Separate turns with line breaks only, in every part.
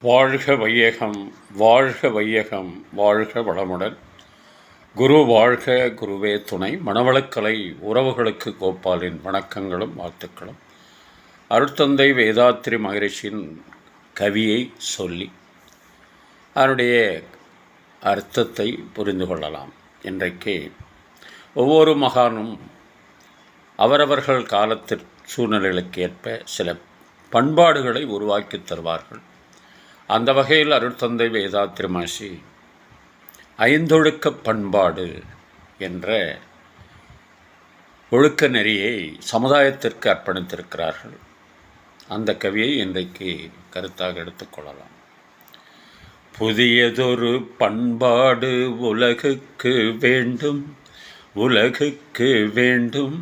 வாழ்க வையகம், வாழ்க வையகம், வாழ்க வளமுடன். குரு வாழ்க, குருவே துணை. மனவளக்கலை உறவுகளுக்கு கோபாலின் வணக்கங்களும் வாழ்த்துக்களும். அருட்தந்தை வேதாத்ரி மகரிஷியின் கவியை சொல்லி அதனுடைய அர்த்தத்தை புரிந்து கொள்ளலாம். இன்றைக்கு ஒவ்வொரு மகானும் அவரவர்கள் காலத்திற்கு சூழ்நிலைகளுக்கு ஏற்ப சில பண்பாடுகளை உருவாக்கி தருவார்கள். அந்த வகையில் அருட்தந்தை வேதாத்ரி மகரிஷி ஐந்தொழுக்க பண்பாடு என்ற ஒழுக்க நெறியை சமுதாயத்திற்கு அர்ப்பணித்திருக்கிறார்கள். அந்த கவியை இன்றைக்கு கருத்தாக எடுத்துக்கொள்ளலாம். புதியதொரு பண்பாடு உலகுக்கு வேண்டும், உலகுக்கு வேண்டும்.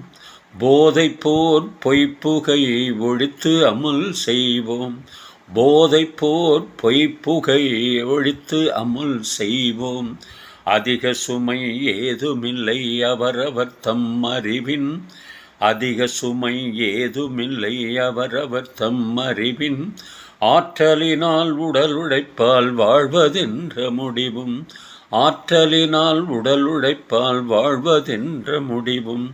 போதை போர் பொய்ப்புகையை ஒழித்து அமுல் செய்வோம், போதை போர் பொய்ப்புகை ஒழித்து அமுல் செய்வோம். அதிக சுமை ஏதுமில்லை அவரவர் தம் அறிவின், அதிக சுமை ஏதுமில்லை அவரவர் தம் அறிவின். ஆற்றலினால் உடல் உழைப்பால் வாழ்வதென்ற முடிவும், ஆற்றலினால் உடல் உழைப்பால் வாழ்வதென்ற முடிவும்.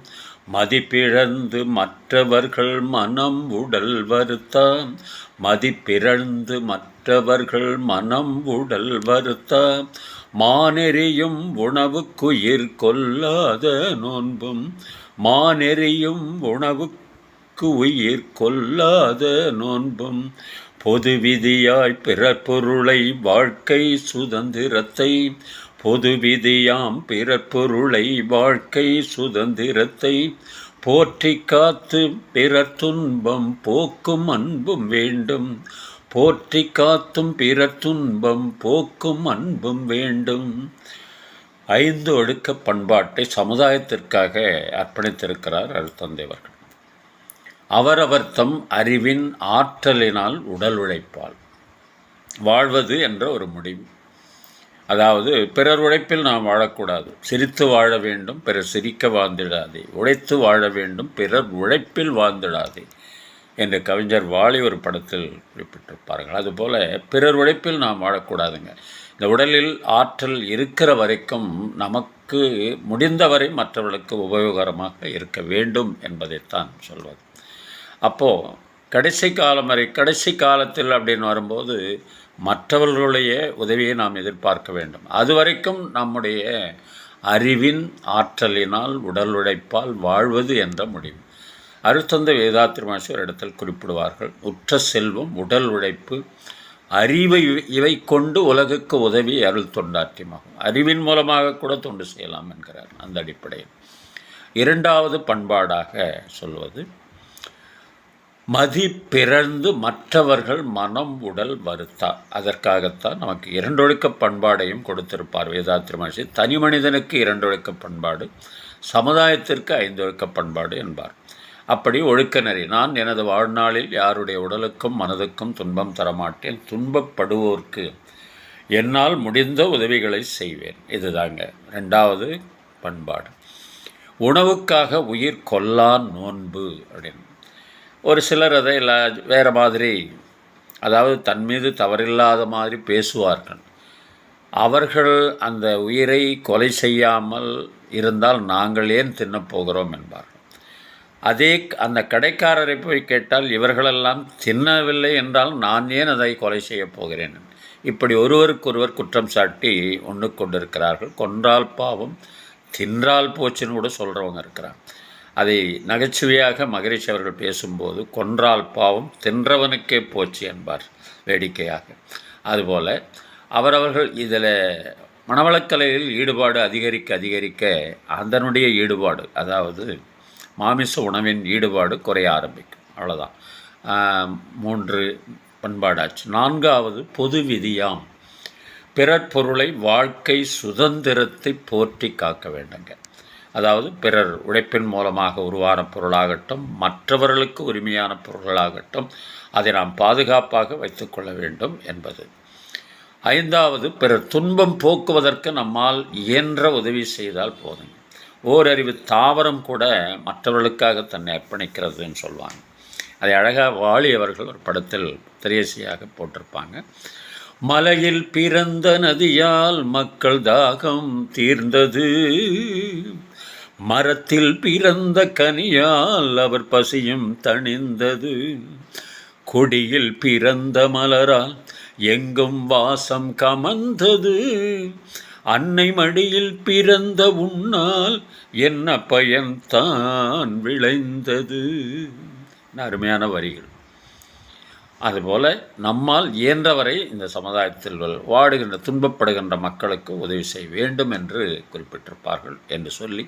மதிப்பிழந்து மற்றவர்கள் மனம் உடல் வருத்தாம், மதிப்பிழந்து மற்றவர்கள் மனம் உடல் வருத்தாம். மானெறியும் உணவுக்குயிர் கொல்லாத நோன்பும், மானெறியும் உணவுக்கு உயிர் கொல்லாத நோன்பும். பொது விதியாய் பிறர் பொருளை வாழ்க்கை சுதந்திரத்தை, பொது விதியாம் பிறர் பொருளை வாழ்க்கை சுதந்திரத்தை. போற்றி காத்து பிறர் துன்பம் போக்கும் அன்பும் வேண்டும், போற்றி காத்தும் பிறர் துன்பம் போக்கும் அன்பும் வேண்டும். ஐந்து ஒழுக்க பண்பாட்டை சமுதாயத்திற்காக அர்ப்பணித்திருக்கிறார் அருட்தந்தை அவர்கள். அவரவர் தம் அறிவின் ஆற்றலினால் உடல் உழைப்பால் வாழ்வது என்ற ஒரு முடிவு. அதாவது பிறர் உழைப்பில் நாம் வாழக்கூடாது, சிரித்து வாழ வேண்டும், பிறர் சிரிக்க வாழ்ந்திடாதே. உழைத்து வாழ வேண்டும், பிறர் உழைப்பில் வாழ்ந்திடாதே என்று கவிஞர் வாலி ஒரு படத்தில் குறிப்பிட்டிருப்பார்கள். அதுபோல் பிறர் உழைப்பில் நாம் வாழக்கூடாதுங்க. இந்த உடலில் ஆற்றல் இருக்கிற வரைக்கும் நமக்கு முடிந்தவரை மற்றவர்களுக்கு உபயோகரமாக இருக்க வேண்டும் என்பதைத்தான் சொல்வது. அப்போது கடைசி காலம் வரை, கடைசி காலத்தில் அப்படின்னு வரும்போது மற்றவர்களுடைய உதவியை நாம் எதிர்பார்க்க வேண்டும். அதுவரைக்கும் நம்முடைய அறிவின் ஆற்றலினால் உடல் உழைப்பால் வாழ்வது என்ற முடிவு. அருட்தந்தை வேதாத்ரி மகரிஷி ஒரு இடத்தில் குறிப்பிடுவார்கள், உற்ற செல்வம் உடல் உழைப்பு அறிவை இவை கொண்டு உலகுக்கு உதவி அருள் தொண்டாற்றியமாகும். அறிவின் மூலமாக கூட தொண்டு செய்யலாம் என்கிறார். அந்த அடிப்படையில் இரண்டாவது பண்பாடாக சொல்வது மதி பிறந்து மற்றவர்கள் மனம் உடல் வருத்தா. அதற்காகத்தான் நமக்கு இரண்டொழுக்க பண்பாடையும் கொடுத்திருப்பார் வேதாத்ரி மகரிஷி. தனி மனிதனுக்கு இரண்டொழுக்க பண்பாடு, சமுதாயத்திற்கு ஐந்தொழுக்க பண்பாடு என்பார். அப்படி ஒழுக்க நெறி, நான் எனது வாழ்நாளில் யாருடைய உடலுக்கும் மனதுக்கும் துன்பம் தரமாட்டேன், துன்பப்படுவோர்க்கு என்னால் முடிந்த உதவிகளை செய்வேன். இதுதாங்க ரெண்டாவது பண்பாடு. உணவுக்காக உயிர் கொல்லா நோன்பு அப்படின்னு. ஒரு சிலர் அதை வேறு மாதிரி, அதாவது தன் மீது தவறில்லாத மாதிரி பேசுவார்கள். அவர்கள் அந்த உயிரை கொலை செய்யாமல் இருந்தால் நாங்கள் ஏன் தின்னப்போகிறோம் என்பார்கள். அதே அந்த கடைக்காரரை போய் கேட்டால் இவர்களெல்லாம் தின்னவில்லை என்றால் நான் ஏன் அதை கொலை செய்யப் போகிறேன். இப்படி ஒருவருக்கொருவர் குற்றம் சாட்டி ஒன்று கொண்டிருக்கிறார்கள். கொன்றால் பாவம், தின்றால் போச்சுன்னு கூட சொல்கிறவங்க இருக்கிறாங்க. அதை நகைச்சுவையாக மகரிஷி அவர்கள் பேசும்போது கொன்றால் பாவம், தின்றவனுக்கே போச்சு என்பார் வேடிக்கையாக. அதுபோல் அவரவர்கள் இதில் மனவளக்கலையில் ஈடுபாடு அதிகரிக்க அதிகரிக்க அதனுடைய ஈடுபாடு, அதாவது மாமிச உணவின் ஈடுபாடு குறைய ஆரம்பிக்கும். அவ்வளோதான். 3 பண்பாடாச்சு. நான்காவது பொது விதியாம் பிறர் பொருளை வாழ்க்கை சுதந்திரத்தை போற்றி காக்க வேண்டுங்க. அதாவது பிறர் உழைப்பின் மூலமாக உருவான பொருளாகட்டும், மற்றவர்களுக்கு உரிமையான பொருள்களாகட்டும், அதை நாம் பாதுகாப்பாக வைத்துக்கொள்ள வேண்டும் என்பது. ஐந்தாவது, பிறர் துன்பம் போக்குவதற்கு நம்மால் இயன்ற உதவி செய்தால் போதும். ஓரறிவு தாவரம் கூட மற்றவர்களுக்காக தன்னை அர்ப்பணிக்கிறதுன்னு சொல்லுவாங்க. அதை அழகாக வாலி அவர்கள் ஒரு படத்தில் திரேசியாக போட்டிருப்பாங்க. மலையில் பிறந்த நதியால் மக்கள் தாகம் தீர்ந்தது, மரத்தில் பிறந்த கனியால் அவர் பசியும் தணிந்தது, கொடியில் பிறந்த மலரால் எங்கும் வாசம் கமந்தது, அன்னை மடியில் பிறந்த உன்னால் என்ன பயன் தான் விளைந்தது. அருமையான வரிகள். அதுபோல் நம்மால் இயன்றவரை இந்த சமுதாயத்தில் வாடுகின்ற துன்பப்படுகின்ற மக்களுக்கு உதவி செய்ய வேண்டும் என்று குறிப்பிட்டிருப்பார்கள் என்று சொல்லி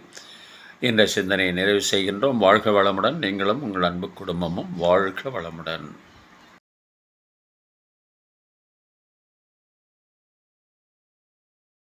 இந்த சிந்தனையை நிறைவு செய்கின்றோம். வாழ்க வளமுடன். நீங்களும் உங்கள் அன்பு குடும்பமும் வாழ்க வளமுடன்.